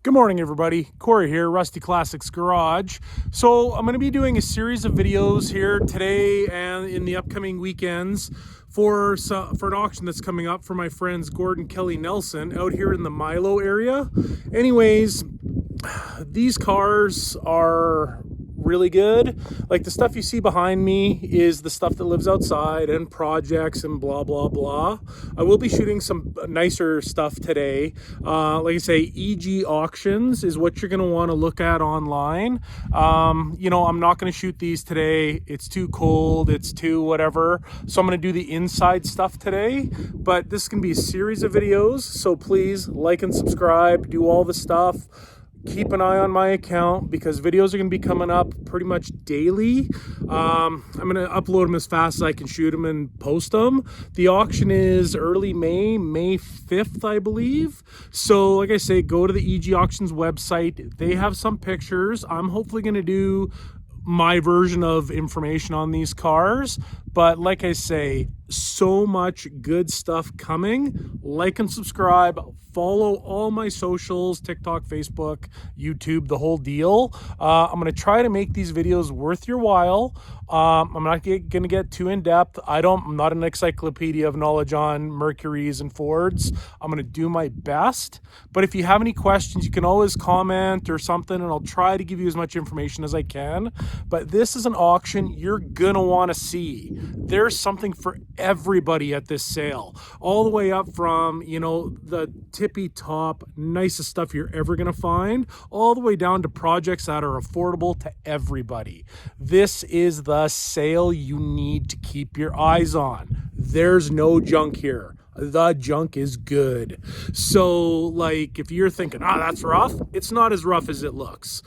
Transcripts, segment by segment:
Good morning, everybody. Corey here, Rusty Classics Garage. So I'm going to be doing a series of videos here today and in the upcoming weekends for an auction that's coming up for my friends Gordon Kelly Nelson out here in the Milo area. Anyways, these cars are really good. Like the stuff you see behind me is the stuff that lives outside and projects and blah blah blah. I will be shooting some nicer stuff today. Like I say, EG auctions is what you're going to want to look at online. I'm not going to shoot these today. It's too cold, it's too whatever, so I'm going to do the inside stuff today. But this can be a series of videos, so please like and subscribe, do all the stuff. Keep an eye on my account because videos are going to be coming up pretty much daily. I'm going to upload them as fast as I can shoot them and post them. The auction is early May 5th, I believe. So like I say, go to the EG Auctions website. They have some pictures. I'm hopefully going to do my version of information on these cars. But like I say, so much good stuff coming. Like and subscribe. Follow all my socials, TikTok, Facebook, YouTube, the whole deal. I'm going to try to make these videos worth your while. I'm not going to get too in depth. I'm not an encyclopedia of knowledge on Mercurys and Fords. I'm going to do my best. But if you have any questions, you can always comment or something, and I'll try to give you as much information as I can. But this is an auction you're going to want to see. There's something for everybody at this sale, all the way up from, the tippy top, nicest stuff you're ever going to find, all the way down to projects that are affordable to everybody. This is the sale you need to keep your eyes on. There's no junk here. The junk is good. So like if you're thinking, that's rough, it's not as rough as it looks.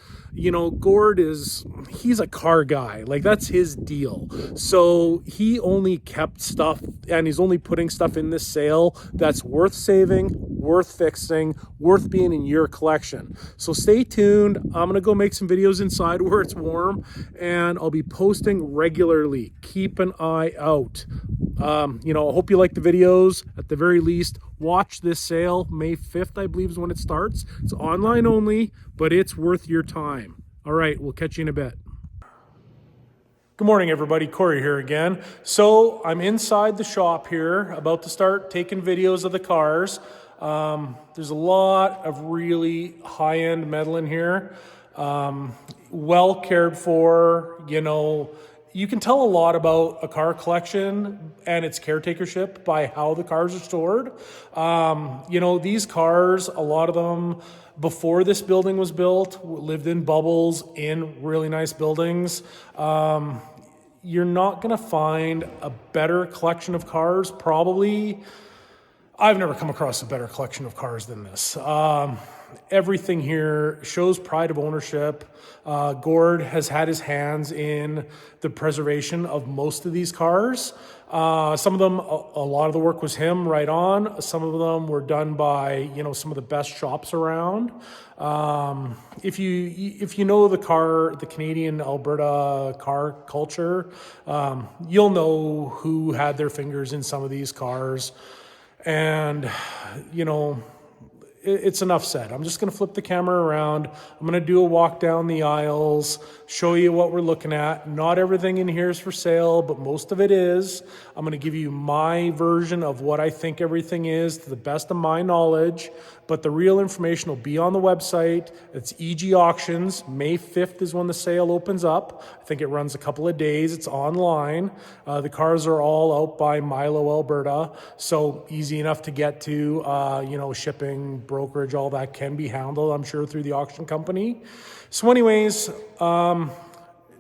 Gord he's a car guy. Like that's his deal. So he only kept stuff and he's only putting stuff in this sale that's worth saving, worth fixing, worth being in your collection. So stay tuned. I'm going to go make some videos inside where it's warm and I'll be posting regularly. Keep an eye out. I hope you like the videos. At the very least, watch this sale. May 5th, I believe, is when it starts. It's online only, but it's worth your time. All right, we'll catch you in a bit. Good morning, everybody. Corey here again. So I'm inside the shop here, about to start taking videos of the cars. There's a lot of really high-end metal in here. Well cared for, You can tell a lot about a car collection and its caretakership by how the cars are stored. These cars, a lot of them, before this building was built, lived in bubbles in really nice buildings. You're not going to find a better collection of cars, probably. I've never come across a better collection of cars than this. Everything here shows pride of ownership. Gord has had his hands in the preservation of most of these cars. Some of them, a lot of the work was him right on. Some of them were done by, some of the best shops around. If you know the Canadian Alberta car culture, you'll know who had their fingers in some of these cars. And, it's enough said. I'm just going to flip the camera around. I'm going to do a walk down the aisles, show you what we're looking at. Not everything in here is for sale, but most of it is. I'm going to give you my version of what I think everything is to the best of my knowledge, but the real information will be on the website. It's EG Auctions. May 5th is when the sale opens up. I think it runs a couple of days. It's online. The cars are all out by Milo, Alberta, so easy enough to get to. Shipping, brokerage, all that can be handled, I'm sure, through the auction company. So anyways,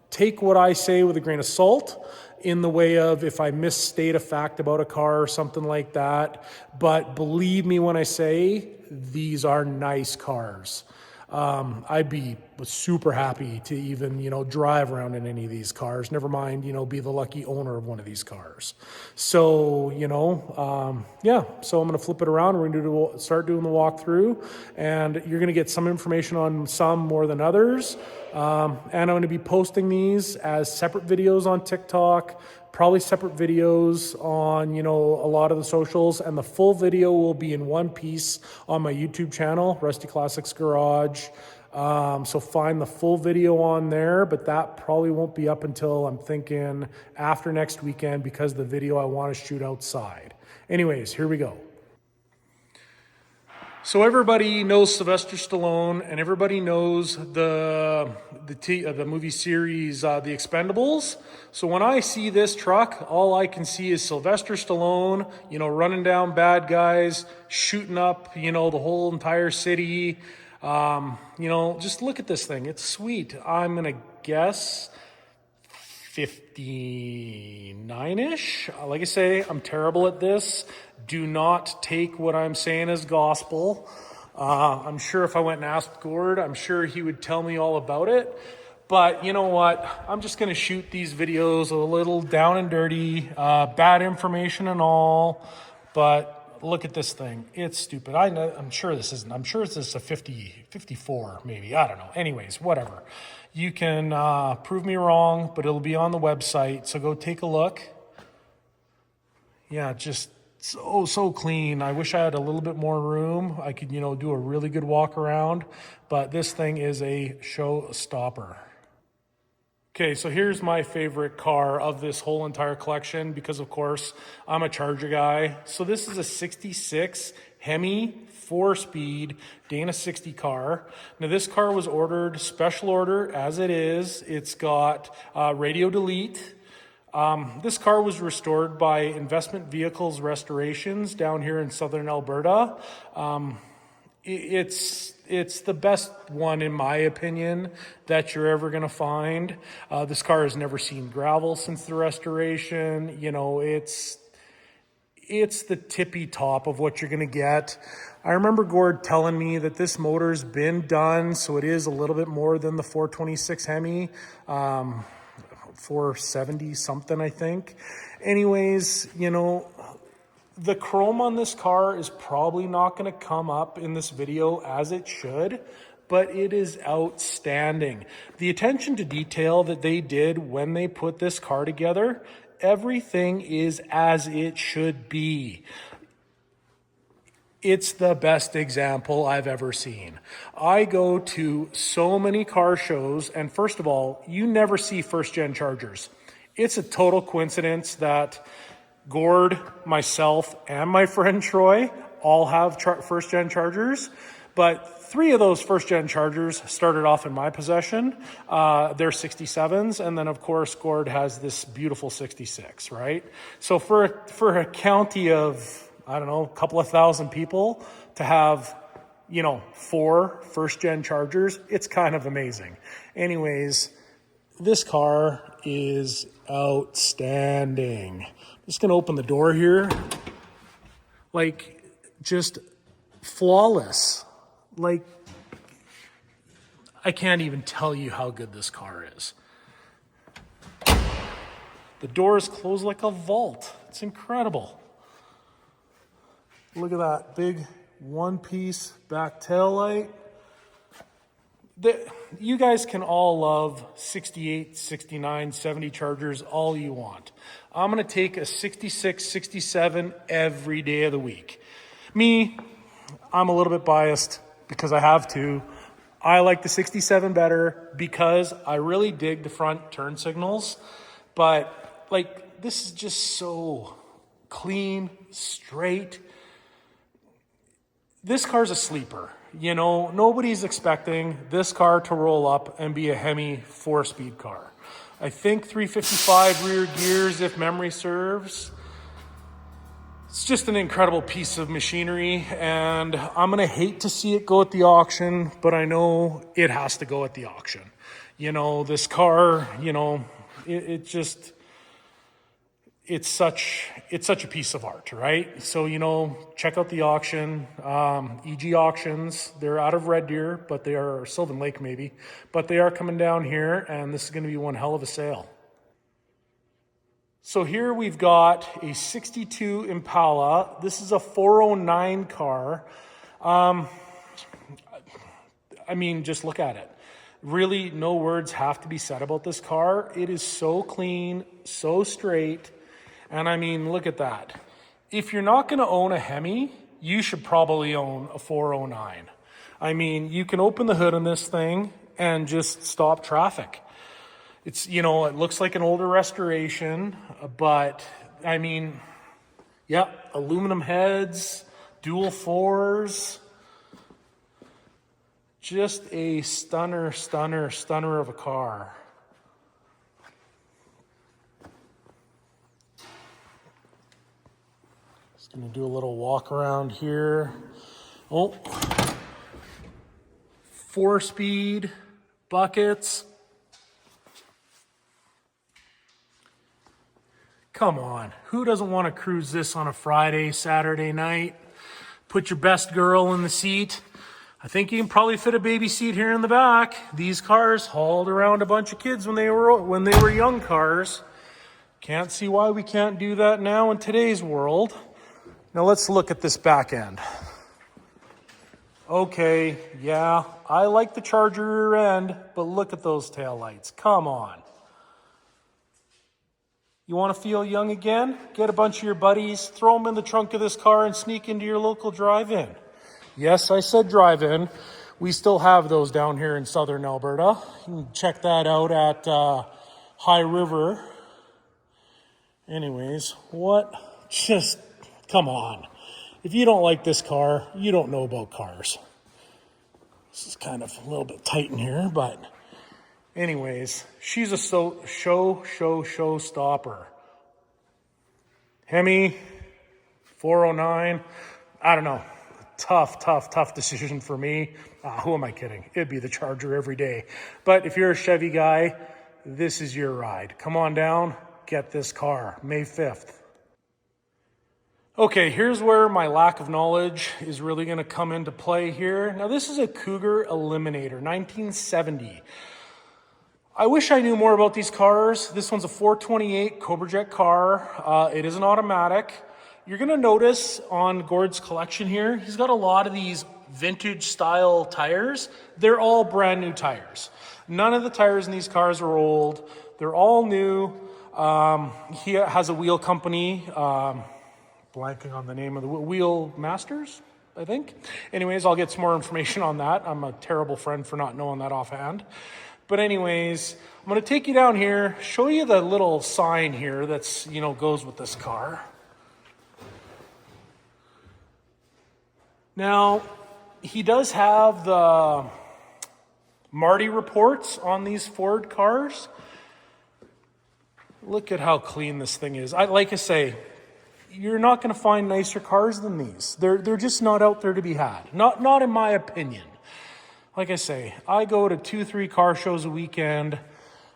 take what I say with a grain of salt in the way of if I misstate a fact about a car or something like that. But believe me when I say these are nice cars. I'd be super happy to even, drive around in any of these cars, never mind, be the lucky owner of one of these cars. So, so I'm going to flip it around. We're going to start doing the walkthrough, and you're going to get some information on some more than others. And I'm going to be posting these as separate videos on TikTok, probably separate videos on, you know, a lot of the socials, and the full video will be in one piece on my YouTube channel, Rusty Classics Garage. So find the full video on there, but that probably won't be up until, I'm thinking, after next weekend, because the video I want to shoot outside. Anyways, here we go. So everybody knows Sylvester Stallone, and everybody knows the movie series, The Expendables. So when I see this truck, all I can see is Sylvester Stallone, you know, running down bad guys, shooting up, you know, the whole entire city. You know, just look at this thing. It's sweet. I'm going to guess 59-ish. Like I say, I'm terrible at this. Do not take what I'm saying as gospel. I'm sure if I went and asked Gord, I'm sure he would tell me all about it. But you know what? I'm just going to shoot these videos a little down and dirty, bad information and all. But look at this thing. It's stupid. I'm sure this isn't. I'm sure this is a 50, 54 maybe. I don't know. Anyways, whatever. You can prove me wrong, but it'll be on the website. So go take a look. Yeah, just so clean. I wish I had a little bit more room. I could, you know, do a really good walk around. But this thing is a showstopper. Okay, so here's my favorite car of this whole entire collection because, of course, I'm a Charger guy. So this is a 66 Hemi 4-speed Dana 60 car. Now this car was ordered special order as it is. It's got radio delete. This car was restored by Investment Vehicles Restorations down here in southern Alberta. It's the best one, in my opinion, that you're ever going to find. This car has never seen gravel since the restoration. You know, it's the tippy top of what you're going to get. I remember Gord telling me that this motor's been done, so it is a little bit more than the 426 Hemi, 470 something, I think. Anyways, you know, the chrome on this car is probably not going to come up in this video as it should, but it is outstanding. The attention to detail that they did when they put this car together, everything is as it should be. It's the best example I've ever seen. I go to so many car shows, and first of all, you never see first-gen Chargers. It's a total coincidence that Gord, myself, and my friend Troy all have first-gen Chargers, but 3 of those first-gen Chargers started off in my possession. They're 67s, and then, of course, Gord has this beautiful 66, right? So for a county of, I don't know, a couple of thousand people to have, you know, 4 first-gen Chargers, it's kind of amazing. Anyways, this car is outstanding. I'm just going to open the door here. Like, just flawless. Like, I can't even tell you how good this car is. The door is closed like a vault. It's incredible. Look at that big one-piece back tail light. You guys can all love 68, 69, 70 Chargers all you want. I'm going to take a 66, 67 every day of the week. Me, I'm a little bit biased because I have to. I like the 67 better because I really dig the front turn signals. But, like, this is just so clean, straight. This car's a sleeper. You know, nobody's expecting this car to roll up and be a Hemi 4-speed car. I think 355 rear gears, if memory serves. It's just an incredible piece of machinery, and I'm going to hate to see it go at the auction, but I know it has to go at the auction. You know, this car, you know, it's such a piece of art, right? So, you know, check out the auction, EG Auctions. They're out of Red Deer, but they are Sylvan Lake maybe, but they are coming down here, and this is going to be one hell of a sale. So here we've got a 62 Impala. This is a 409 car. I mean, just look at it. Really, no words have to be said about this car. It is so clean, so straight. And I mean, look at that. If you're not going to own a Hemi, you should probably own a 409. I mean, you can open the hood on this thing and just stop traffic. It's, you know, it looks like an older restoration, but I mean, yeah, aluminum heads, dual fours. Just a stunner of a car. Just gonna do a little walk around here. Oh, 4-speed buckets. Come on, who doesn't want to cruise this on a Friday, Saturday night? Put your best girl in the seat. I think you can probably fit a baby seat here in the back. These cars hauled around a bunch of kids when they were young cars. Can't see why we can't do that now in today's world. Now let's look at this back end. Okay, yeah, I like the Charger rear end, but look at those taillights. Come on. You want to feel young again? Get a bunch of your buddies, throw them in the trunk of this car and sneak into your local drive-in. Yes, I said drive-in. We still have those down here in southern Alberta. You can check that out at High River. Anyways, what? Just, come on. If you don't like this car, you don't know about cars. This is kind of a little bit tight in here, but anyways, she's a show stopper. Hemi, 409, I don't know. Tough decision for me. Who am I kidding? It'd be the Charger every day. But if you're a Chevy guy, this is your ride. Come on down, get this car, May 5th. Okay, here's where my lack of knowledge is really going to come into play here. Now, this is a Cougar Eliminator, 1970. I wish I knew more about these cars. This one's a 428 Cobra Jet car. It is an automatic. You're going to notice on Gord's collection here, he's got a lot of these vintage style tires. They're all brand new tires. None of the tires in these cars are old. They're all new. He has a wheel company, blanking on the name of the Wheel Masters, I think. Anyways, I'll get some more information on that. I'm a terrible friend for not knowing that offhand. But anyways, I'm going to take you down here, show you the little sign here that's, you know, goes with this car. Now, he does have the Marty reports on these Ford cars. Look at how clean this thing is. Like I say, you're not going to find nicer cars than these. They're just not out there to be had. Not in my opinion. Like I say, I go to 2-3 car shows a weekend.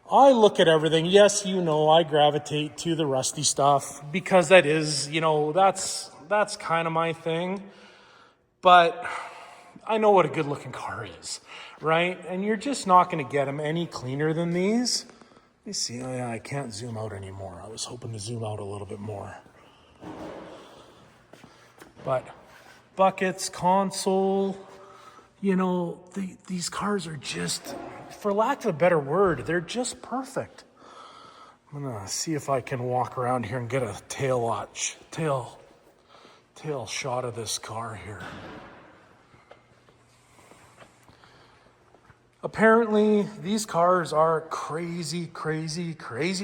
I look at everything. Yes, you know, I gravitate to the rusty stuff because that is, you know, that's kind of my thing. But I know what a good-looking car is, right? And you're just not going to get them any cleaner than these. Let me see. Oh, yeah, I can't zoom out anymore. I was hoping to zoom out a little bit more. But buckets, console, you know, these cars are just, for lack of a better word, they're just perfect. I'm going to see if I can walk around here and get a tail shot of this car here. Apparently, these cars are crazy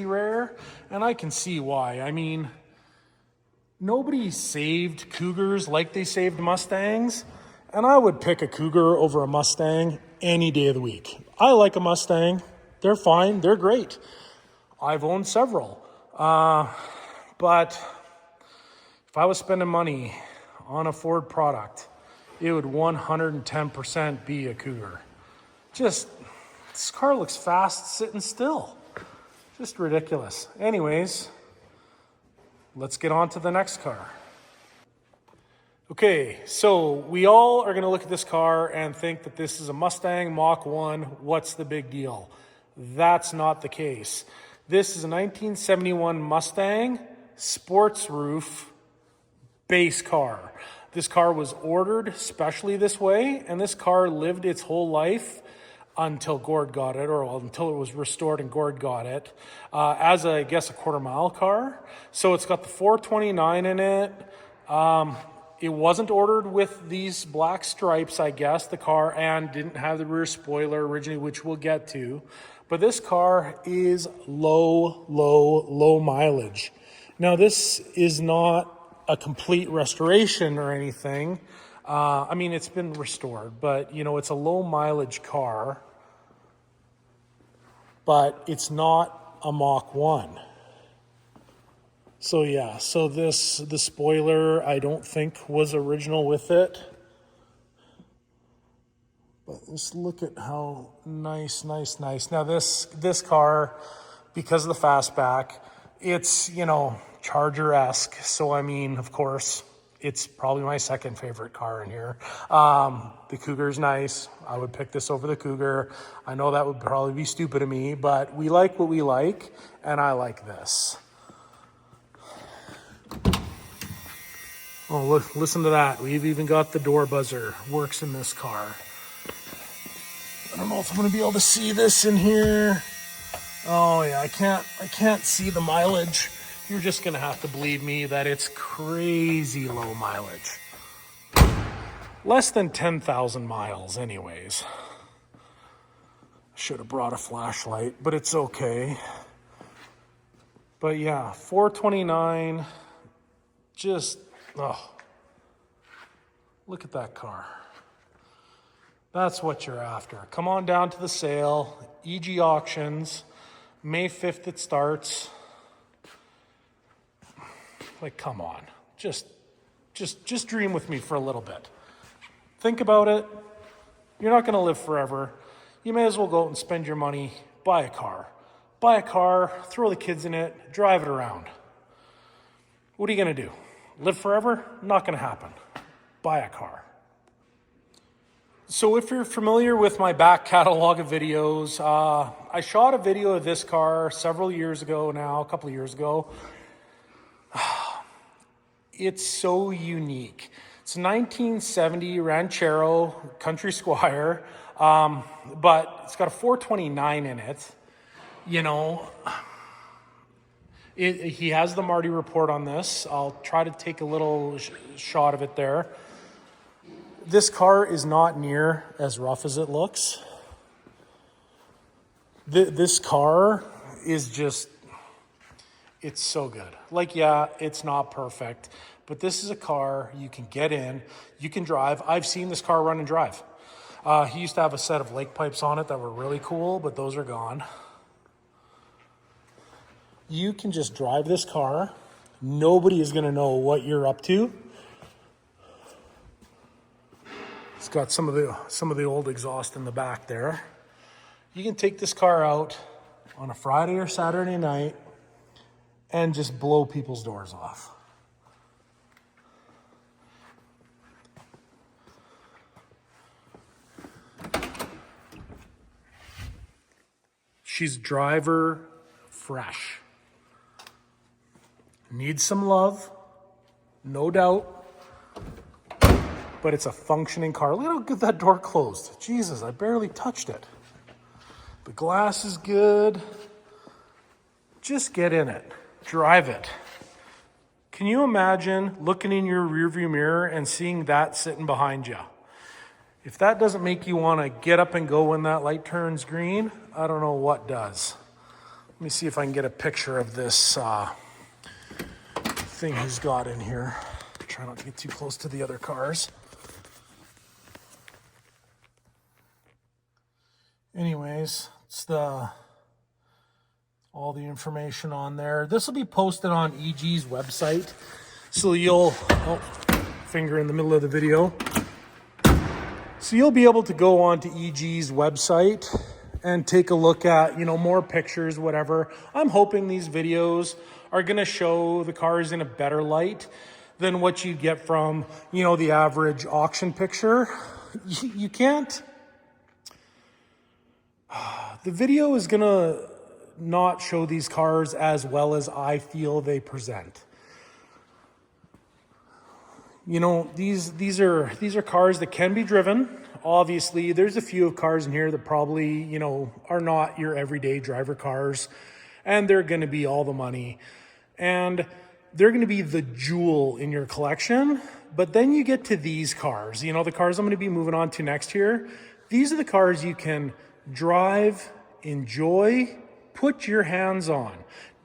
rare, and I can see why. I mean, nobody saved Cougars like they saved Mustangs, and I would pick a Cougar over a Mustang any day of the week. I like a Mustang. They're fine. They're great. I've owned several. But if I was spending money on a Ford product, it would 110% be a Cougar. Just, this car looks fast sitting still. Just ridiculous. Anyways, let's get on to the next car. Okay, so we all are going to look at this car and think that this is a Mustang Mach 1. What's the big deal? That's not the case. This is a 1971 Mustang sports roof base car. This car was ordered specially this way, and this car lived its whole life until Gord got it, or until it was restored and Gord got it, as I guess a quarter-mile car. So it's got the 429 in it. It wasn't ordered with these black stripes, I guess, the car, and didn't have the rear spoiler originally, which we'll get to. But this car is low mileage. Now, this is not a complete restoration or anything. I mean, it's been restored, but, you know, it's a low mileage car, but it's not a Mach 1. So yeah, so the spoiler I don't think was original with it. But just look at how nice. Now this car, because of the fastback, it's, you know, Charger-esque. So I mean, of course, it's probably my second favorite car in here. The Cougar's nice. I would pick this over the Cougar. I know that would probably be stupid of me, but we like what we like, and I like this. Oh, look, listen to that. We've even got the door buzzer. Works in this car. I don't know if I'm going to be able to see this in here. Oh yeah, I can't see the mileage. You're just going to have to believe me that it's crazy low mileage. Less than 10,000 miles anyways. Should have brought a flashlight, but it's okay. But yeah, 429, just, oh, look at that car. That's what you're after. Come on down to the sale, EG Auctions, May 5th it starts. Like, come on, just dream with me for a little bit. Think about it. You're not gonna live forever. You may as well go out and spend your money, buy a car. Buy a car, throw the kids in it, drive it around. What are you gonna do? Live forever? Not gonna happen. Buy a car. So if you're familiar with my back catalog of videos, I shot a video of this car several years ago now, a couple of years ago. It's so unique. It's a 1970 Ranchero country squire, but it's got a 429 in it. You know, he has the Marty report on this. I'll try to take a little shot of it there. This car is not near as rough as it looks. This car is just, it's so good. Like, yeah, it's not perfect, but this is a car you can get in, you can drive. I've seen this car run and drive. He used to have a set of lake pipes on it that were really cool, but those are gone. You can just drive this car. Nobody is gonna know what you're up to. It's got some of the old exhaust in the back there. You can take this car out on a Friday or Saturday night and just blow people's doors off. She's driver fresh. Needs some love, no doubt. But it's a functioning car. Look how good that door closed. Jesus, I barely touched it. The glass is good. Just get in it. Drive it. Can you imagine looking in your rearview mirror and seeing that sitting behind you? If that doesn't make you want to get up and go when that light turns green, I don't know what does. Let me see if I can get a picture of this thing he's got in here. Try not to get too close to the other cars. Anyways, it's all the information on there. This will be posted on EG's website. So you'll, finger in the middle of the video. So you'll be able to go on to EG's website and take a look at, you know, more pictures, whatever. I'm hoping these videos are gonna show the cars in a better light than what you get from, you know, the average auction picture. You can't, the video is gonna not show these cars as well as I feel they present. You know, these are cars that can be driven. Obviously, there's a few cars in here that probably, you know, are not your everyday driver cars, and they're going to be all the money. And they're going to be the jewel in your collection. But then you get to these cars, you know, the cars I'm going to be moving on to next here. These are the cars you can drive, enjoy, put your hands on,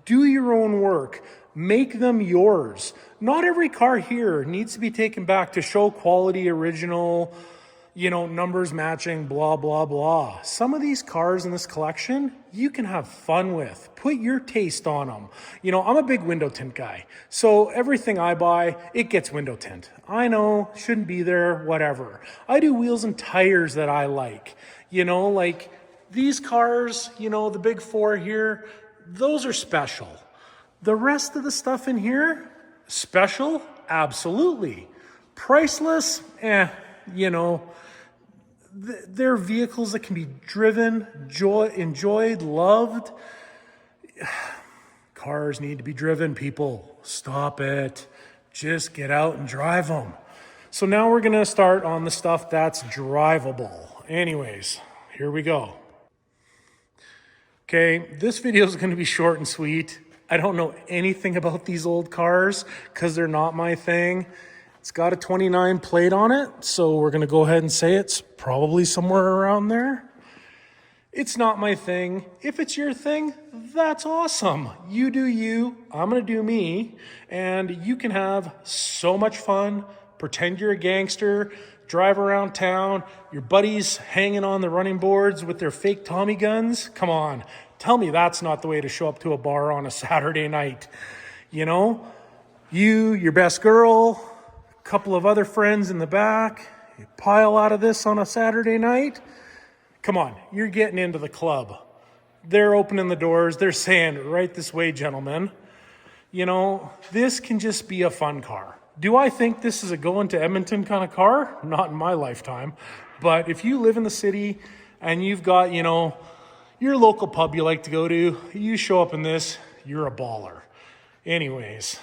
do your own work, make them yours. Not every car here needs to be taken back to show quality, original, you know, numbers matching, blah, blah, blah. Some of these cars in this collection, you can have fun with. Put your taste on them. You know, I'm a big window tint guy. So everything I buy, it gets window tint. I know, shouldn't be there, whatever. I do wheels and tires that I like. You know, like these cars, you know, the big four here, those are special. The rest of the stuff in here, special? Absolutely. Priceless? You know, they're vehicles that can be driven, enjoyed, loved. Cars need to be driven, people. Stop it. Just get out and drive them. So now we're going to start on the stuff that's drivable. Anyways, here we go. Okay, this video is going to be short and sweet. I don't know anything about these old cars because they're not my thing. It's got a 29 plate on it, so we're going to go ahead and say it's probably somewhere around there. It's not my thing. If it's your thing, that's awesome. You do you, I'm going to do me, and you can have so much fun, pretend you're a gangster, drive around town, your buddies hanging on the running boards with their fake Tommy guns. Come on, tell me that's not the way to show up to a bar on a Saturday night. You know, you, your best girl, couple of other friends in the back, you pile out of this on a Saturday night. Come on, you're getting into the club. They're opening the doors. They're saying, right this way, gentlemen. You know, this can just be a fun car. Do I think this is a going to Edmonton kind of car? Not in my lifetime. But if you live in the city and you've got, you know, your local pub you like to go to, you show up in this, you're a baller. Anyways,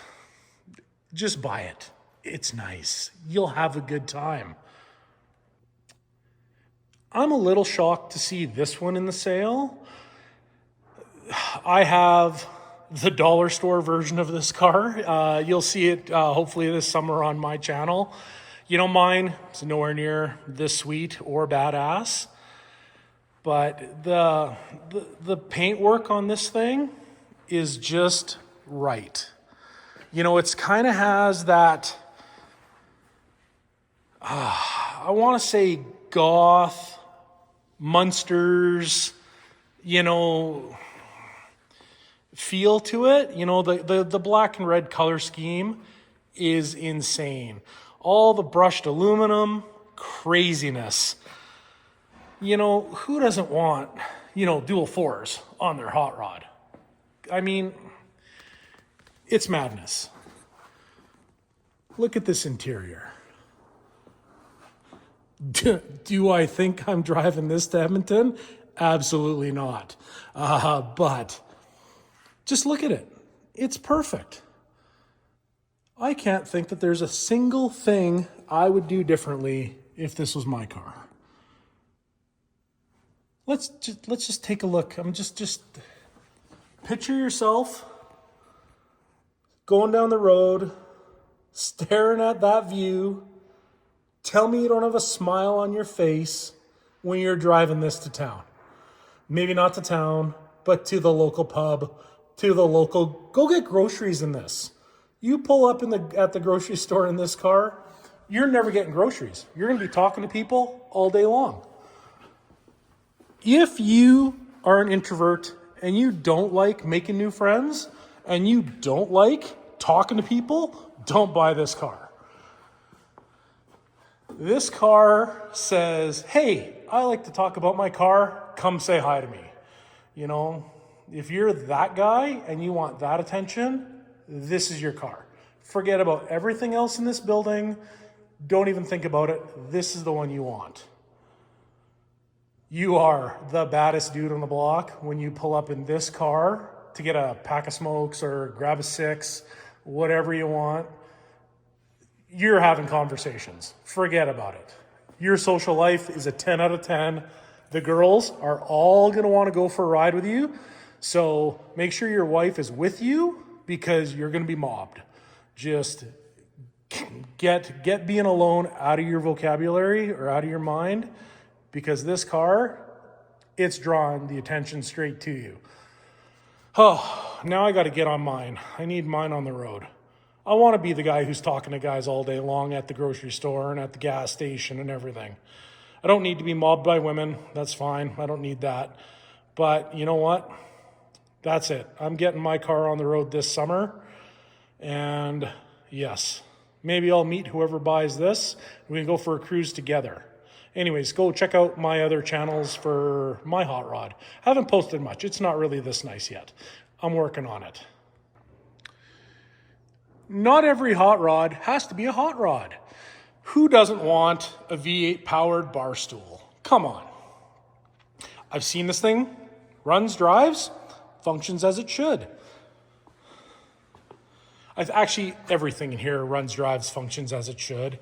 just buy it. It's nice. You'll have a good time. I'm a little shocked to see this one in the sale. I have the dollar store version of this car. You'll see it hopefully this summer on my channel. You know, mine is nowhere near this sweet or badass. But the paintwork on this thing is just right. You know, it's kind of has that... I want to say goth, Munsters, you know, feel to it. You know, the black and red color scheme is insane. All the brushed aluminum, craziness. You know, who doesn't want, you know, dual fours on their hot rod? I mean, it's madness. Look at this interior. Do I think I'm driving this to Edmonton? Absolutely not. But just look at it. It's perfect. I can't think that there's a single thing I would do differently if this was my car. Let's just take a look. I'm just picture yourself going down the road, staring at that view. Tell me you don't have a smile on your face when you're driving this to town. Maybe not to town, but to the local pub, to the local... Go get groceries in this. You pull up at the grocery store in this car, you're never getting groceries. You're going to be talking to people all day long. If you are an introvert and you don't like making new friends and you don't like talking to people, don't buy this car. This car says, hey, I like to talk about my car. Come say hi to me. You know, if you're that guy and you want that attention, this is your car. Forget about everything else in this building. Don't even think about it. This is the one you want. You are the baddest dude on the block when you pull up in this car to get a pack of smokes or grab a six, whatever you want. You're having conversations. Forget about it. Your social life is a 10 out of 10. The girls are all going to want to go for a ride with you. So make sure your wife is with you because you're going to be mobbed. Just get being alone out of your vocabulary or out of your mind, because this car, it's drawing the attention straight to you. Oh, now I got to get on mine. I need mine on the road. I want to be the guy who's talking to guys all day long at the grocery store and at the gas station and everything. I don't need to be mobbed by women. That's fine. I don't need that. But you know what? That's it. I'm getting my car on the road this summer. And yes, maybe I'll meet whoever buys this. We can go for a cruise together. Anyways, go check out my other channels for my hot rod. I haven't posted much. It's not really this nice yet. I'm working on it. Not every hot rod has to be a hot rod. Who doesn't want a V8 powered bar stool? Come on. I've seen this thing. Runs, drives, functions as it should. Actually, everything in here runs, drives, functions as it should.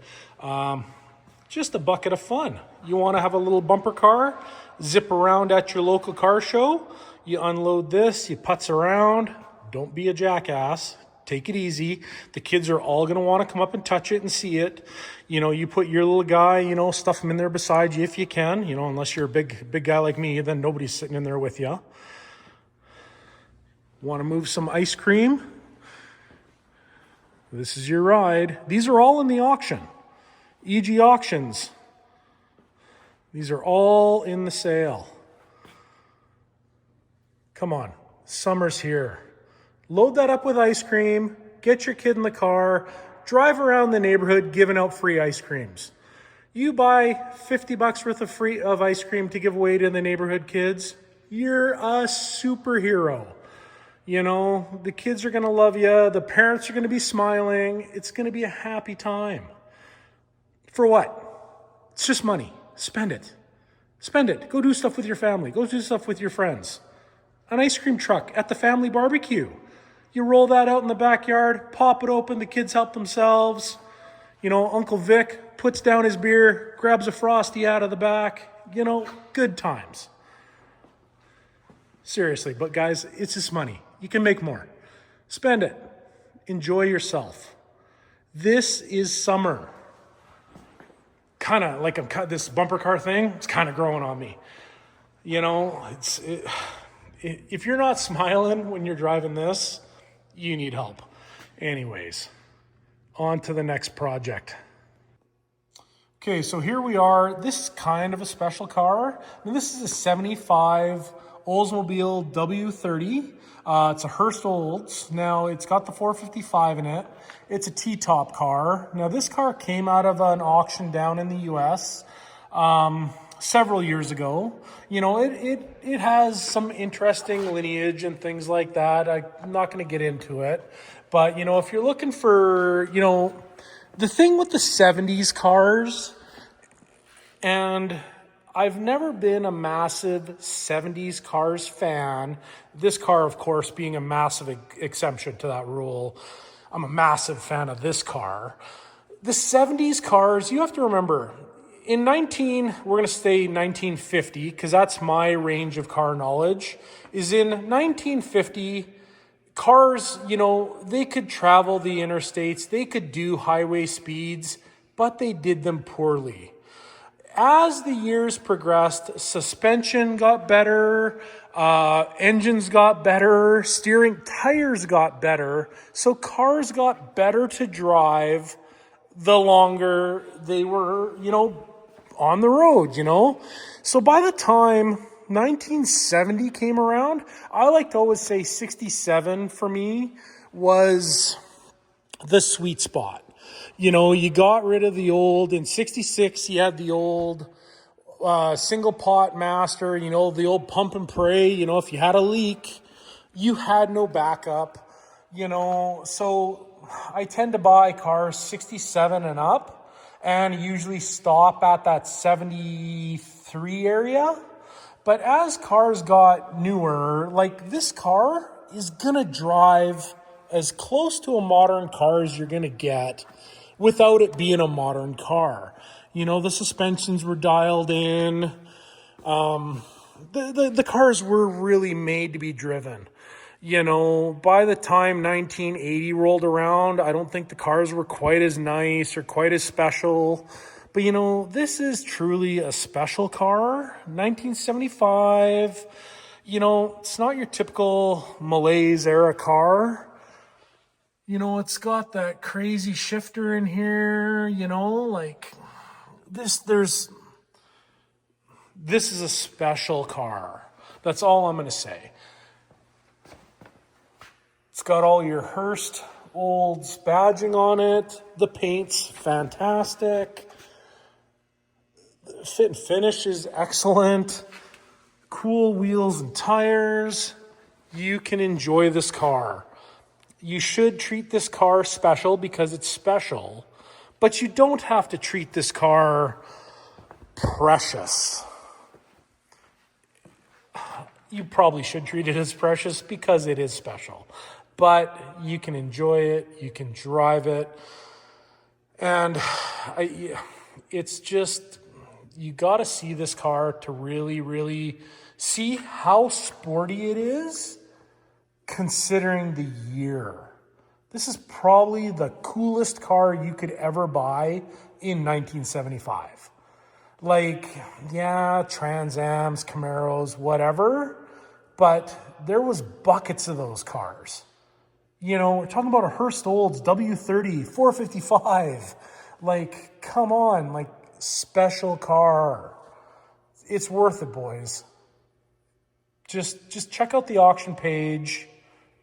Just a bucket of fun. You want to have a little bumper car, zip around at your local car show. You unload this, you putz around. Don't be a jackass. Take it easy. The kids are all going to want to come up and touch it and see it. You know, you put your little guy, you know, stuff him in there beside you if you can. You know, unless you're a big guy like me, then nobody's sitting in there with you. Want to move some ice cream? This is your ride. These are all in the auction. EG Auctions. These are all in the sale. Come on. Summer's here. Load that up with ice cream, get your kid in the car, drive around the neighborhood giving out free ice creams. You buy $50 worth of ice cream to give away to the neighborhood kids, you're a superhero. You know, the kids are going to love you, the parents are going to be smiling, it's going to be a happy time. For what? It's just money. Spend it. Spend it. Go do stuff with your family. Go do stuff with your friends. An ice cream truck at the family barbecue. You roll that out in the backyard, pop it open, the kids help themselves. You know, Uncle Vic puts down his beer, grabs a Frosty out of the back. You know, good times. Seriously, but guys, it's just money. You can make more. Spend it. Enjoy yourself. This is summer. Kind of like this bumper car thing, it's kind of growing on me. You know, if you're not smiling when you're driving this, you need help. Anyways, on to the next project. Okay, so here we are. This is kind of a special car. Now, this is a 75 Oldsmobile W30. It's a Hurst Olds. Now, it's got the 455 in it. It's a T-top car. Now, this car came out of an auction down in the U.S. Several years ago. You know, it has some interesting lineage and things like that. I'm not going to get into it. But, you know, if you're looking for, you know, the thing with the 70s cars, and I've never been a massive 70s cars fan. This car, of course, being a massive exception to that rule. I'm a massive fan of this car. The 70s cars, you have to remember, we're going to say 1950, because that's my range of car knowledge, is in 1950, cars, you know, they could travel the interstates, they could do highway speeds, but they did them poorly. As the years progressed, suspension got better, engines got better, tires got better, so cars got better to drive the longer they were, you know, on the road, you know. So by the time 1970 came around, I like to always say 67 for me was the sweet spot. You know, you got rid of the old, in 66 you had the old single pot master, you know, the old pump and pray. You know, if you had a leak, you had no backup, you know. So I tend to buy cars 67 and up, and usually stop at that 73 area. But as cars got newer, like this car is gonna drive as close to a modern car as you're gonna get without it being a modern car. You know, the suspensions were dialed in. The cars were really made to be driven. You know, by the time 1980 rolled around, I don't think the cars were quite as nice or quite as special. But, you know, this is truly a special car. 1975, you know, it's not your typical Malaise era car. You know, it's got that crazy shifter in here, you know, like this is a special car. That's all I'm going to say. It's got all your Hurst Olds badging on it. The paint's fantastic. The fit and finish is excellent. Cool wheels and tires. You can enjoy this car. You should treat this car special because it's special, but you don't have to treat this car precious. You probably should treat it as precious because it is special. But you can enjoy it, you can drive it, and it's just, you got to see this car to really, really see how sporty it is, considering the year. This is probably the coolest car you could ever buy in 1975. Like, yeah, Trans Ams, Camaros, whatever, but there was buckets of those cars. You know, we're talking about a Hurst Olds W30, 455. Like, come on, like, special car. It's worth it, boys. Just check out the auction page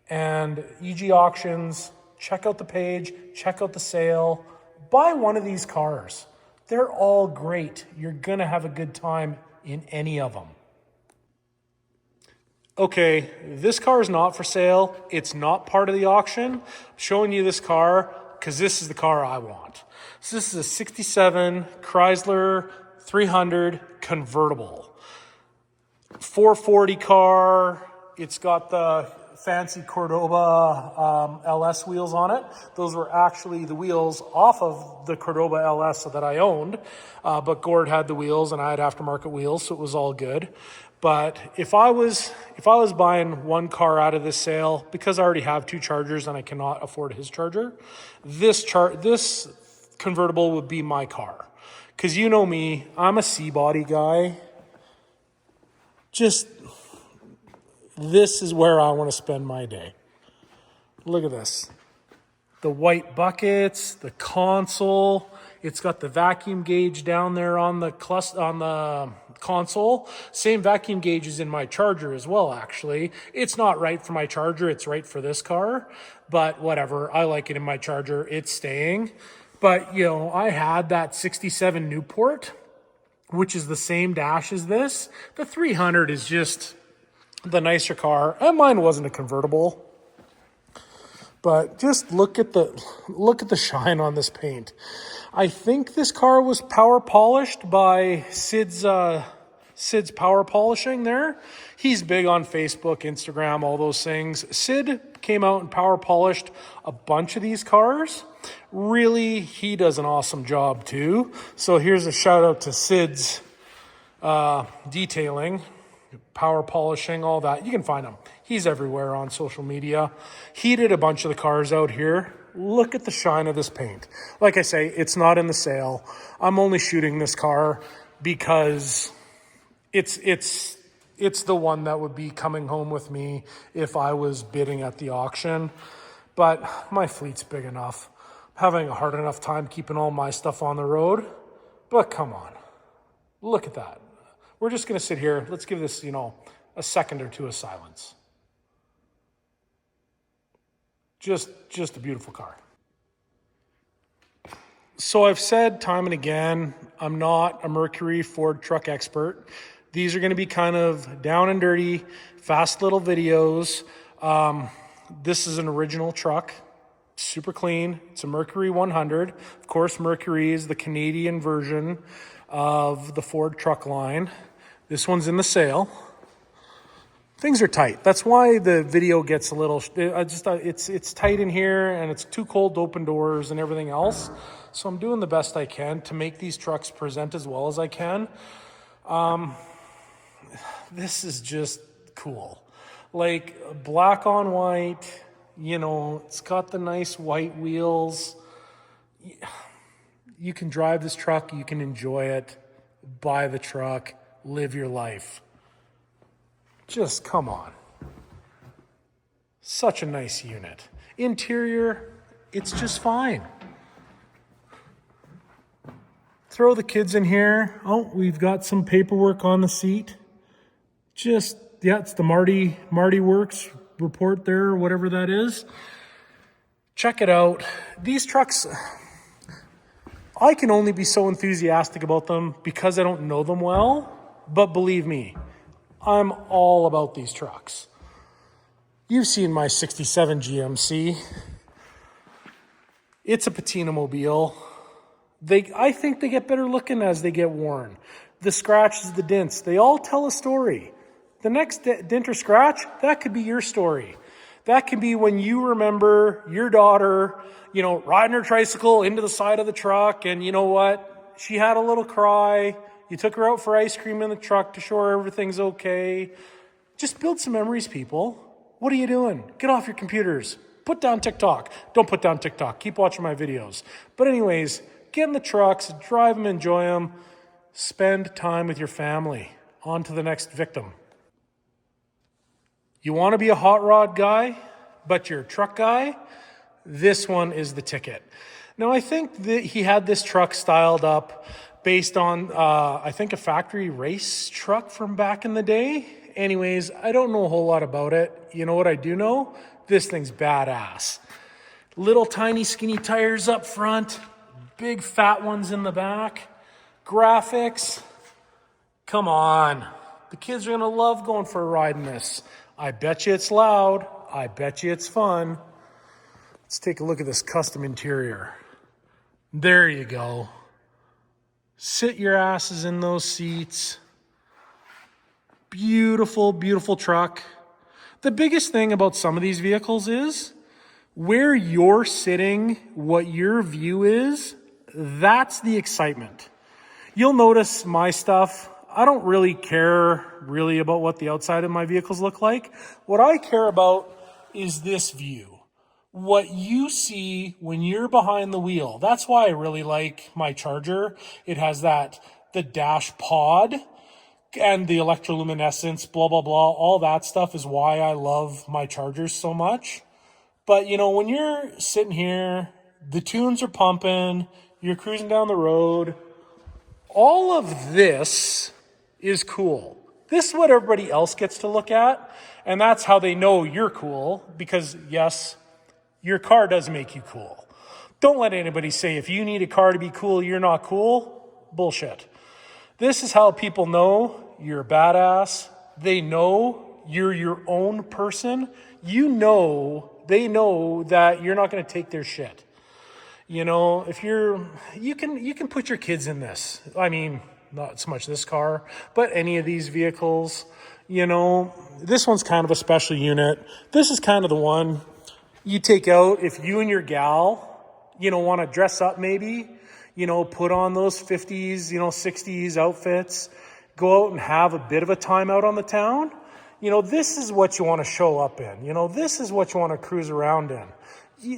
and EG Auctions. Check out the page, check out the sale. Buy one of these cars. They're all great. You're going to have a good time in any of them. Okay, this car is not for sale. It's not part of the auction. I'm showing you this car because this is the car I want. So this is a 67 Chrysler 300 convertible. 440 car. It's got the fancy Cordoba LS wheels on it. Those were actually the wheels off of the Cordoba LS that I owned, but Gord had the wheels and I had aftermarket wheels, so it was all good. But if I was buying one car out of this sale, because I already have two Chargers and I cannot afford his Charger, this convertible would be my car. Because you know me, I'm a C-body guy. Just, this is where I want to spend my day. Look at this. The white buckets, the console. It's got the vacuum gauge down there on the console. Same vacuum gauge is in my Charger as well, actually. It's not right for my Charger. It's right for this car. But whatever. I like it in my Charger. It's staying. But, you know, I had that 67 Newport, which is the same dash as this. The 300 is just the nicer car. And mine wasn't a convertible. But just look at the shine on this paint. I think this car was power polished by Sid's Power Polishing there. He's big on Facebook, Instagram, all those things. Sid came out and power polished a bunch of these cars. Really, he does an awesome job too. So here's a shout out to Sid's detailing, power polishing, all that. You can find him. He's everywhere on social media. He did a bunch of the cars out here. Look at the shine of this paint. Like I say, it's not in the sale. I'm only shooting this car because it's the one that would be coming home with me if I was bidding at the auction. But my fleet's big enough. I'm having a hard enough time keeping all my stuff on the road. But come on. Look at that. We're just going to sit here. Let's give this, a second or two of silence. Just a beautiful car. So I've said time and again, I'm not a Mercury Ford truck expert. These are going to be kind of down and dirty, fast little videos. This is an original truck, super clean. It's a Mercury 100. Of course, Mercury is the Canadian version of the Ford truck line. This one's in the sale. Things are tight. That's why the video gets a little, it's tight in here and it's too cold to open doors and everything else. So I'm doing the best I can to make these trucks present as well as I can. This is just cool. Like black on white, you know, it's got the nice white wheels. You can drive this truck, you can enjoy it, buy the truck, live your life. Just come on. Such a nice unit. Interior, it's just fine. Throw the kids in here. Oh, we've got some paperwork on the seat. Just, yeah, it's the Marty Works report there, or whatever that is. Check it out. These trucks, I can only be so enthusiastic about them because I don't know them well, but believe me, I'm all about these trucks. You've seen my 67 GMC. It's a patina mobile. I think they get better looking as they get worn. The scratches, the dents, they all tell a story. The next dent or scratch, that could be your story. That can be when you remember your daughter, you know, riding her tricycle into the side of the truck, and you know what? She had a little cry. You took her out for ice cream in the truck to show her everything's okay. Just build some memories, people. What are you doing? Get off your computers. Put down TikTok. Don't put down TikTok. Keep watching my videos. But anyways, get in the trucks, drive them, enjoy them. Spend time with your family. On to the next victim. You want to be a hot rod guy, but you're a truck guy? This one is the ticket. Now, I think that he had this truck styled up based on, I think, a factory race truck from back in the day. Anyways, I don't know a whole lot about it. You know what I do know? This thing's badass. Little tiny skinny tires up front, big fat ones in the back. Graphics, come on. The kids are gonna love going for a ride in this. I bet you it's loud. I bet you it's fun. Let's take a look at this custom interior. There you go. Sit your asses in those seats. Beautiful, beautiful truck. The biggest thing about some of these vehicles is where you're sitting, what your view is, that's the excitement. You'll notice my stuff, I don't really care about what the outside of my vehicles look like. What I care about is this view. What you see when you're behind the wheel. That's why I really like my Charger. It has the dash pod and the electroluminescence, blah, blah, blah. All that stuff is why I love my Chargers so much. But, you know, when you're sitting here, the tunes are pumping, you're cruising down the road, all of this is cool. This is what everybody else gets to look at, and that's how they know you're cool, because, yes, your car does make you cool. Don't let anybody say if you need a car to be cool, you're not cool. Bullshit. This is how people know you're a badass. They know you're your own person. They know that you're not going to take their shit. You know, if you can put your kids in this. I mean, not so much this car, but any of these vehicles. You know, this one's kind of a special unit. This is kind of the one you take out if you and your gal, you know, want to dress up maybe, you know, put on those 50s, you know, 60s outfits, go out and have a bit of a time out on the town. You know, this is what you want to show up in. You know, this is what you want to cruise around in.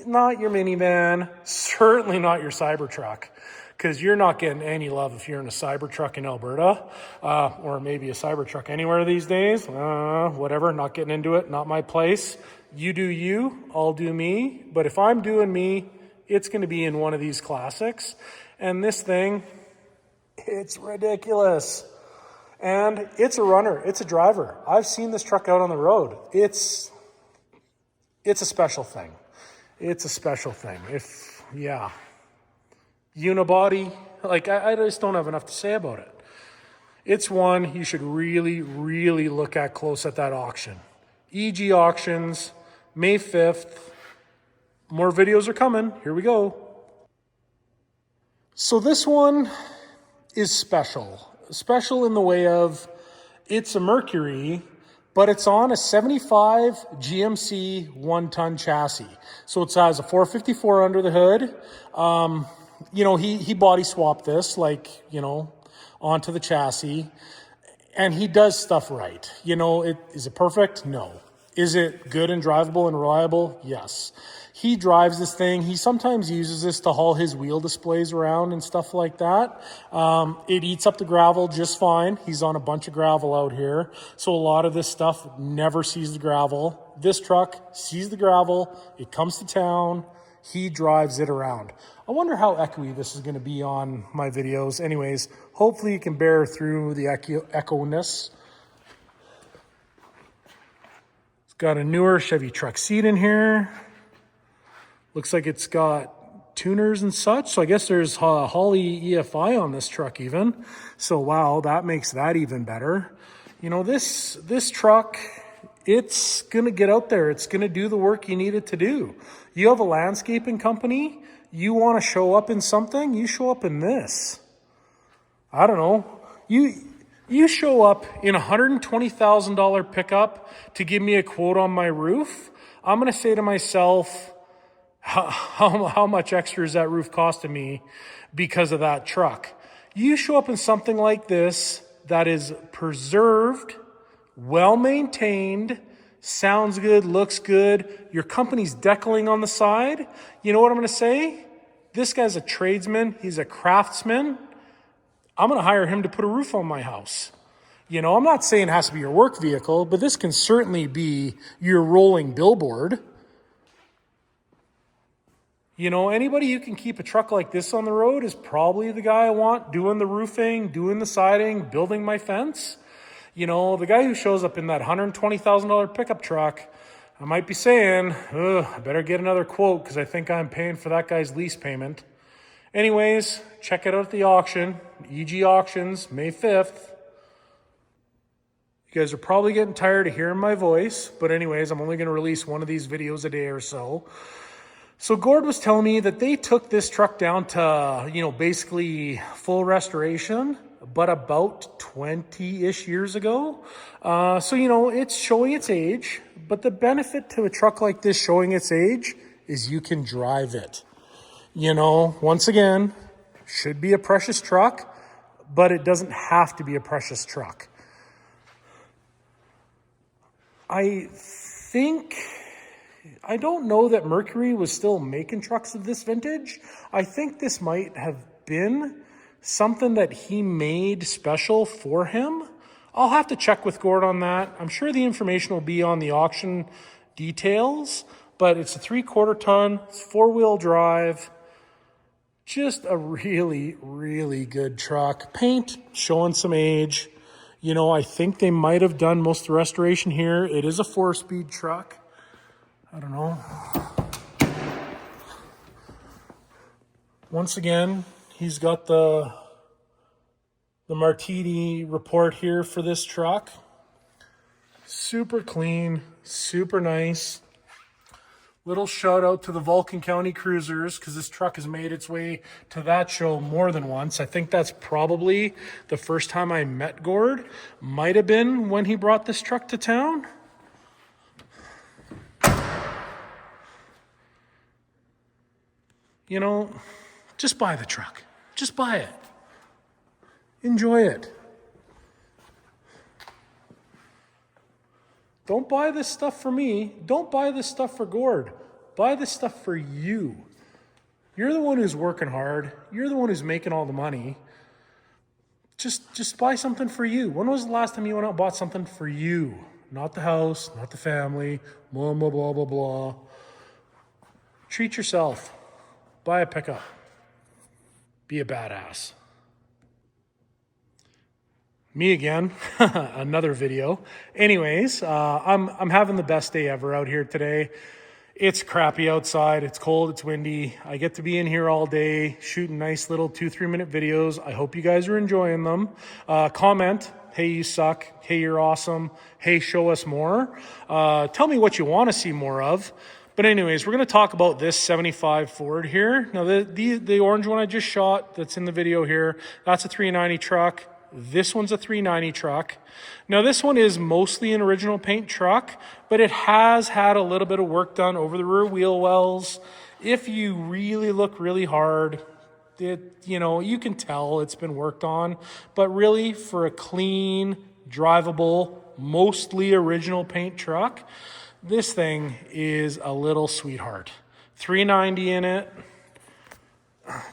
Not your minivan, certainly not your Cybertruck, because you're not getting any love if you're in a Cybertruck in Alberta, or maybe a Cybertruck anywhere these days. Whatever, not getting into it, not my place. You do you, I'll do me. But if I'm doing me, it's going to be in one of these classics. And this thing, it's ridiculous. And it's a runner, it's a driver. I've seen this truck out on the road. It's a special thing. It's a special thing. Unibody, like I just don't have enough to say about it. It's one you should really, really look at close at that auction. EG Auctions, May 5th. More videos are coming. Here we go. So this one is special. Special in the way of it's a Mercury, but it's on a 75 GMC 1-ton chassis. So it has a 454 under the hood. You know, he body swapped this, like, you know, onto the chassis. And he does stuff right. You know, is it perfect? No. Is it good and drivable and reliable? Yes. He drives this thing. He sometimes uses this to haul his wheel displays around and stuff like that. It eats up the gravel just fine. He's on a bunch of gravel out here. So a lot of this stuff never sees the gravel. This truck sees the gravel. It comes to town. He drives it around. I wonder how echoey this is going to be on my videos. Anyways, hopefully you can bear through the echo-ness. It's got a newer Chevy truck seat in here. Looks like it's got tuners and such. So I guess there's Holley EFI on this truck even. So wow, that makes that even better. You know, this truck, it's going to get out there. It's going to do the work you need it to do. You have a landscaping company, you want to show up in something, you show up in this. I don't know. You show up in a $120,000 pickup to give me a quote on my roof. I'm going to say to myself, how much extra is that roof costing me because of that truck? You show up in something like this that is preserved, well-maintained, sounds good, looks good. Your company's decaling on the side. You know what I'm going to say? This guy's a tradesman. He's a craftsman. I'm going to hire him to put a roof on my house. You know, I'm not saying it has to be your work vehicle, but this can certainly be your rolling billboard. You know, anybody who can keep a truck like this on the road is probably the guy I want doing the roofing, doing the siding, building my fence. You know, the guy who shows up in that $120,000 pickup truck, I might be saying, I better get another quote because I think I'm paying for that guy's lease payment. Anyways, check it out at the auction, EG Auctions, May 5th. You guys are probably getting tired of hearing my voice, but anyways, I'm only going to release one of these videos a day or so. So Gord was telling me that they took this truck down to, you know, basically full restoration, but about 20-ish years ago. So, you know, it's showing its age, but the benefit to a truck like this showing its age is you can drive it. You know, once again, should be a precious truck, but it doesn't have to be a precious truck. I don't know that Mercury was still making trucks of this vintage. I think this might have been something that he made special for him. I'll have to check with Gord on that. I'm sure the information will be on the auction details, but it's a 3/4 ton, it's 4-wheel drive. Just a really, really good truck. Paint showing some age. You know, I think they might have done most of the restoration here. It is a 4-speed truck. I don't know. Once again, he's got the Martini report here for this truck. Super clean, super nice. Little shout out to the Vulcan County Cruisers because this truck has made its way to that show more than once. I think that's probably the first time I met Gord. Might have been when he brought this truck to town. You know, just buy the truck. Just buy it. Enjoy it. Don't buy this stuff for me. Don't buy this stuff for Gord. Buy this stuff for you. You're the one who's working hard. You're the one who's making all the money. Just buy something for you. When was the last time you went out and bought something for you? Not the house, not the family, blah, blah, blah, blah, blah. Treat yourself. Buy a pickup. Be a badass. Me again, another video. Anyways, I'm having the best day ever out here today. It's crappy outside, it's cold, it's windy. I get to be in here all day, shooting nice little 2-3 minute videos. I hope you guys are enjoying them. Comment, hey, you suck. Hey, you're awesome. Hey, show us more. Tell me what you want to see more of. But anyways, we're going to talk about this 75 Ford here. Now, the orange one I just shot that's in the video here, that's a 390 truck. This one's a 390 truck. Now this one is mostly an original paint truck, but it has had a little bit of work done over the rear wheel wells. If you really look really hard, you can tell it's been worked on. But really, for a clean, drivable, mostly original paint truck, this thing is a little sweetheart. 390 in it.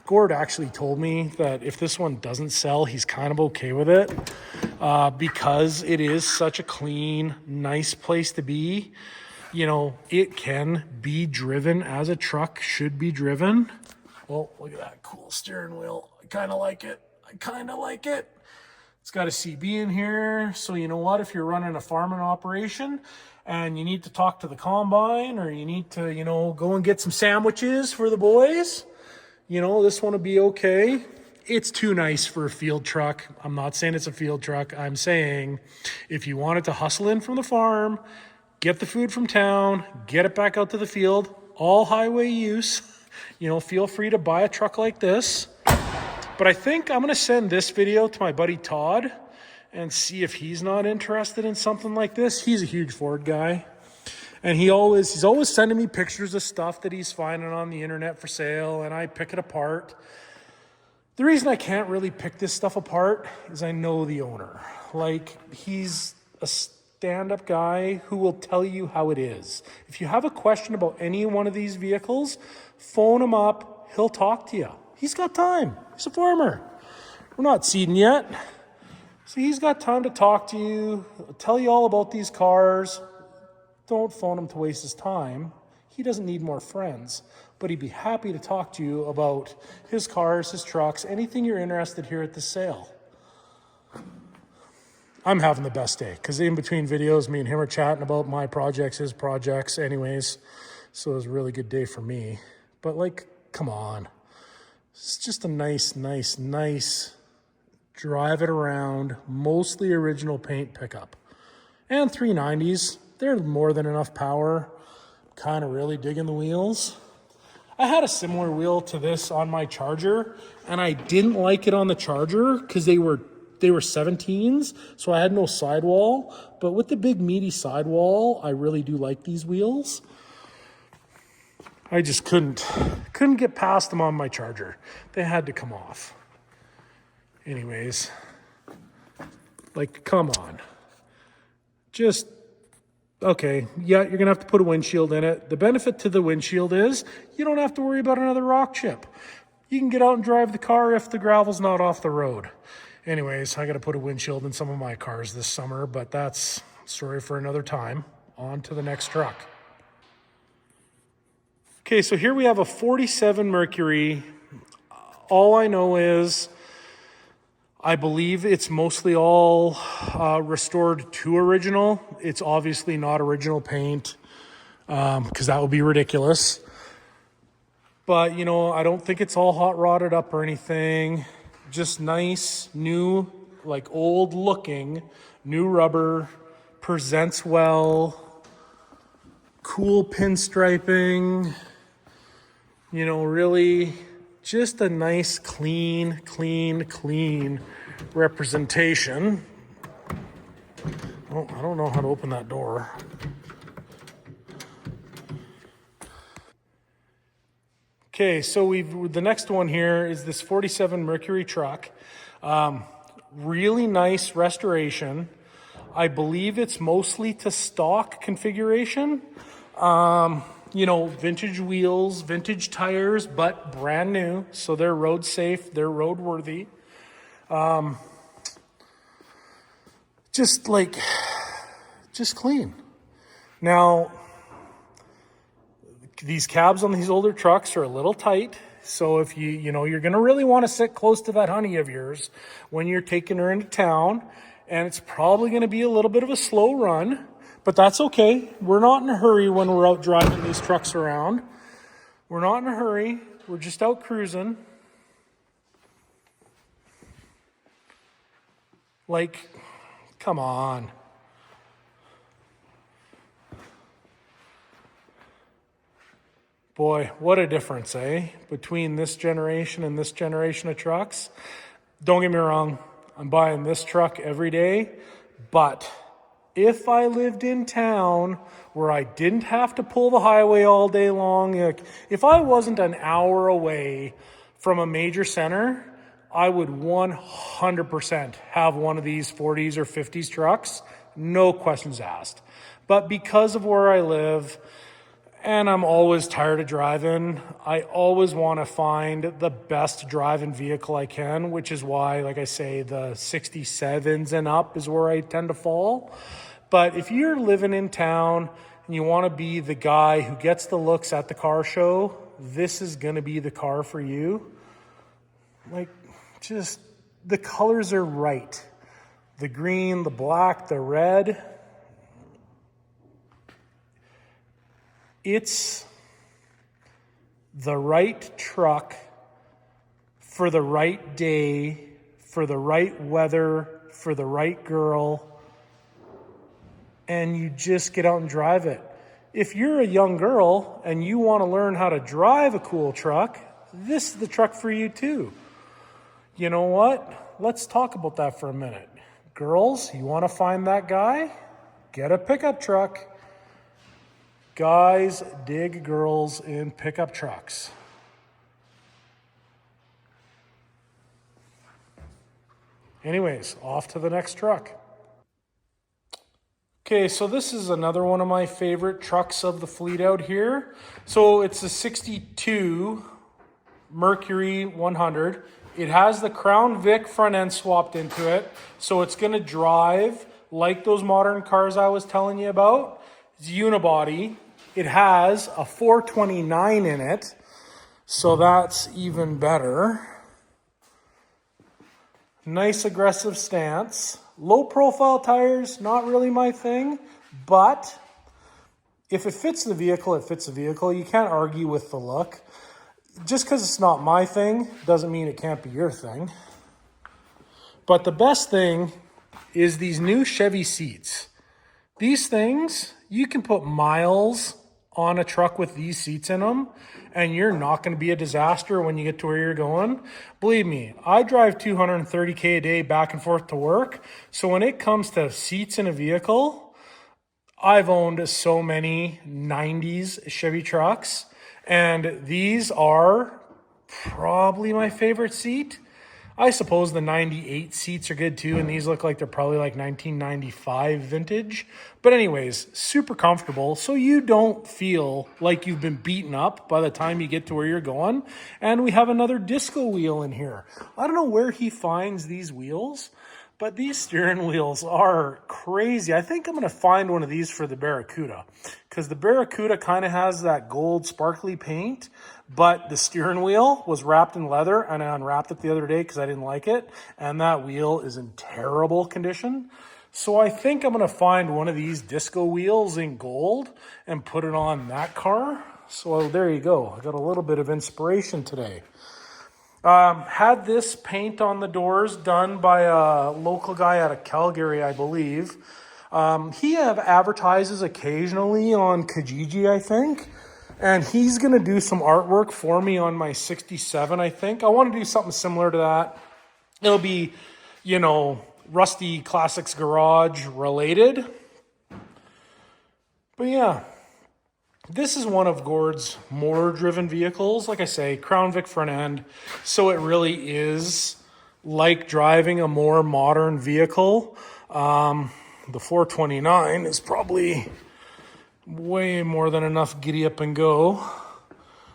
Gord actually told me that if this one doesn't sell, he's kind of okay with it because it is such a clean, nice place to be. It can be driven as a truck should be driven. Well, look at that cool steering wheel. I kind of like it. It's got a CB in here. So you know what? If you're running a farming operation and you need to talk to the combine or you need to, go and get some sandwiches for the boys, this one will be okay. It's too nice for a field truck. I'm not saying it's a field truck. I'm saying if you wanted to hustle in from the farm, get the food from town, get it back out to the field, all highway use, feel free to buy a truck like this. But I think I'm going to send this video to my buddy Todd and see if he's not interested in something like this. He's a huge Ford guy. And he's always sending me pictures of stuff that he's finding on the internet for sale, and I pick it apart. The reason I can't really pick this stuff apart is I know the owner. He's a stand-up guy who will tell you how it is. If you have a question about any one of these vehicles, phone him up. He'll talk to you. He's got time. He's a farmer. We're not seeding yet. So he's got time to talk to you, tell you all about these cars. Don't phone him to waste his time. He doesn't need more friends, but he'd be happy to talk to you about his cars, his trucks, anything you're interested here at the sale. I'm having the best day because in between videos, me and him are chatting about my projects, his projects anyways. So it was a really good day for me. But come on. It's just a nice drive it around, mostly original paint pickup. And 390s. They're more than enough power. Kind of really digging the wheels. I had a similar wheel to this on my Charger, and I didn't like it on the Charger because they were 17s, so I had no sidewall. But with the big meaty sidewall, I really do like these wheels. I just couldn't get past them on my Charger. They had to come off. Anyways, come on. Okay, yeah, you're going to have to put a windshield in it. The benefit to the windshield is you don't have to worry about another rock chip. You can get out and drive the car if the gravel's not off the road. Anyways, I got to put a windshield in some of my cars this summer, but that's a story for another time. On to the next truck. Okay, so here we have a 47 Mercury. All I know is I believe it's mostly all restored to original. It's obviously not original paint because that would be ridiculous. But, I don't think it's all hot rodded up or anything. Just nice, new, old looking, new rubber, presents well, cool pinstriping, really just a nice, clean representation. Oh, I don't know how to open that door. Okay, so the next one here is this 47 Mercury truck. Really nice restoration. I believe it's mostly to stock configuration. Vintage wheels, vintage tires, but brand new. So they're road safe, they're road worthy. Just clean. Now, these cabs on these older trucks are a little tight. So if you're going to really want to sit close to that honey of yours when you're taking her into town, and it's probably going to be a little bit of a slow run, but that's okay. We're not in a hurry when we're out driving these trucks around. We're not in a hurry. We're just out cruising. Come on. Boy, what a difference, eh? Between this generation and this generation of trucks. Don't get me wrong. I'm buying this truck every day. But if I lived in town where I didn't have to pull the highway all day long, like if I wasn't an hour away from a major center, I would 100% have one of these 40s or 50s trucks, no questions asked. But because of where I live, and I'm always tired of driving, I always want to find the best driving vehicle I can, which is why, like I say, the 67s and up is where I tend to fall. But if you're living in town and you want to be the guy who gets the looks at the car show, this is going to be the car for you. Like, just the colors are right. The green, the black, the red. It's the right truck for the right day, for the right weather, for the right girl, and you just get out and drive it. If you're a young girl and you want to learn how to drive a cool truck, this is the truck for you too. You know what? Let's talk about that for a minute. Girls, you want to find that guy? Get a pickup truck. Guys dig girls in pickup trucks. Anyways, off to the next truck. Okay, so this is another one of my favorite trucks of the fleet out here. So it's a 62 Mercury 100. It has the Crown Vic front end swapped into it. So it's going to drive like those modern cars I was telling you about. It's unibody. It has a 429 in it, so that's even better. Nice aggressive stance. Low profile tires, not really my thing, but if it fits the vehicle, it fits the vehicle. You can't argue with the look. Just because it's not my thing doesn't mean it can't be your thing. But the best thing is these new Chevy seats. These things, you can put miles on a truck with these seats in them, and you're not going to be a disaster when you get to where you're going. Believe me, I drive 230K a day back and forth to work. So when it comes to seats in a vehicle, I've owned so many 90s Chevy trucks, and these are probably my favorite seat. I suppose the 98 seats are good too, and these look like they're probably like 1995 vintage. But anyways, super comfortable, so you don't feel like you've been beaten up by the time you get to where you're going. And we have another disco wheel in here. I don't know where he finds these wheels, but these steering wheels are crazy. I think I'm going to find one of these for the Barracuda, because the Barracuda kind of has that gold sparkly paint, but the steering wheel was wrapped in leather, and I unwrapped it the other day because I didn't like it, and that wheel is in terrible condition. So I think I'm going to find one of these disco wheels in gold and put it on that car. So there you go. I got a little bit of inspiration today. Had this paint on the doors done by a local guy out of Calgary, I believe. He advertises occasionally on Kijiji, I think. And he's going to do some artwork for me on my 67, I think. I want to do something similar to that. It'll be, you know, Rusty Classics Garage related. But yeah, this is one of Gord's more driven vehicles. Like I say, Crown Vic front end. So it really is like driving a more modern vehicle. The 429 is probably way more than enough giddy up and go.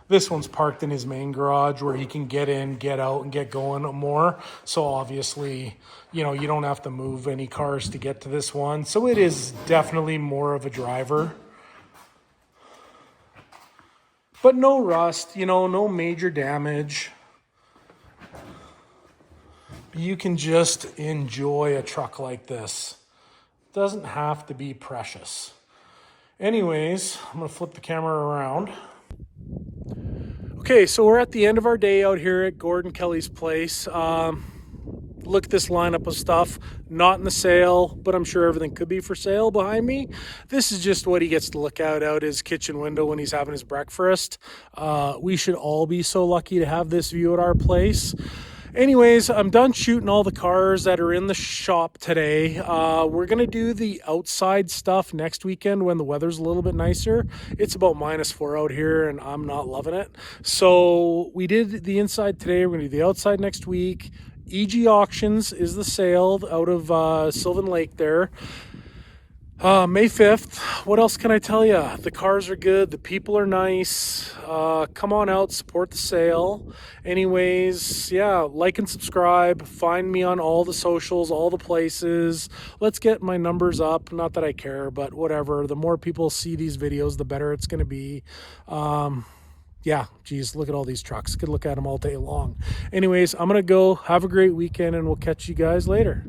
This one's parked in his main garage where he can get in, get out, and get going more. So obviously, you know, you don't have to move any cars to get to this one. So it is definitely more of a driver. But no rust, you know, no major damage. You can just enjoy a truck like this. Doesn't have to be precious. Anyways, I'm going to flip the camera around. Okay, so we're at the end of our day out here at Gordon Kelly's place. Look at this lineup of stuff. Not in the sale, but I'm sure everything could be for sale behind me. This is just what he gets to look out his kitchen window when he's having his breakfast. We should all be so lucky to have this view at our place. Anyways, I'm done shooting all the cars that are in the shop today. We're going to do the outside stuff next weekend when the weather's a little bit nicer. It's about -4 out here and I'm not loving it. So we did the inside today. We're going to do the outside next week. EG Auctions is the sale out of Sylvan Lake there. May 5th. What else can I tell you? The cars are good. The people are nice. Come on out, support the sale. Anyways, yeah, like and subscribe. Find me on all the socials, all the places. Let's get my numbers up. Not that I care, but whatever. The more people see these videos, the better it's going to be. Yeah, geez, look at all these trucks. Could look at them all day long. Anyways, I'm going to go. Have a great weekend, and we'll catch you guys later.